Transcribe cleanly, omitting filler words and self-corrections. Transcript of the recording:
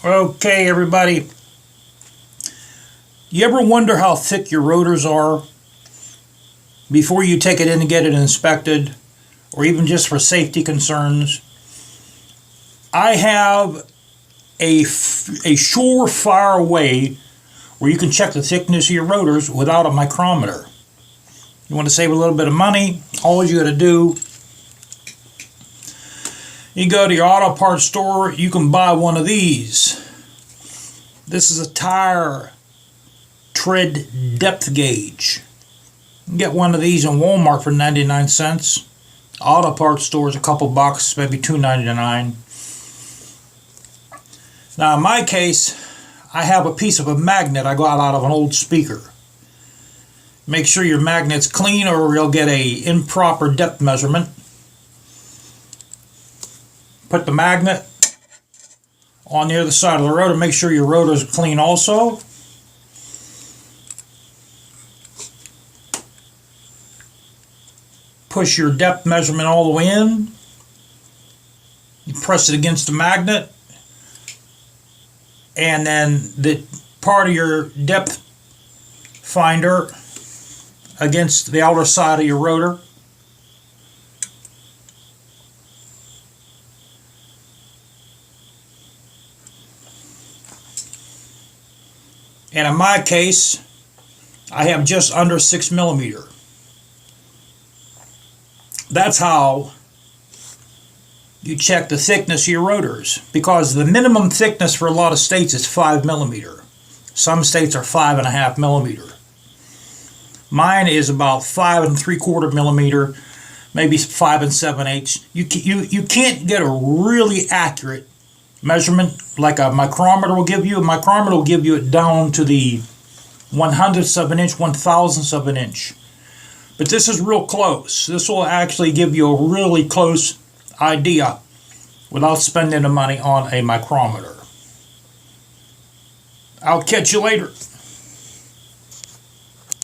Okay, everybody. You ever wonder how thick your rotors are before you take it in to get it inspected, or even just for safety concerns? I have a surefire way where you can check the thickness of your rotors without a micrometer. You want to save a little bit of money? All you got to do, you go to your auto parts store, you can buy one of these. This is a tire tread depth gauge. You can get one of these in Walmart for 99 cents. Auto parts stores a couple bucks, maybe $2.99. Now in my case, I have a piece of a magnet I got out of an old speaker. Make sure your magnet's clean or you'll get a improper depth measurement. Put the magnet on the other side of the rotor. Make sure your rotor is clean also. Push your depth measurement all the way in. You press it against the magnet. And then the part of your depth finder against the outer side of your rotor. And in my case, I have just under 6 millimeter. That's how you check the thickness of your rotors, because the minimum thickness for a lot of states is 5 millimeter. Some states are 5.5 millimeter. Mine is about 5 3/4 millimeter, maybe 5 7/8. You can't get a really accurate measurement like a micrometer will give you. A micrometer will give you it down to the 1/100th of an inch, 1/1000th of an inch. But this is real close. This will actually give you a really close idea without spending the money on a micrometer. I'll catch you later.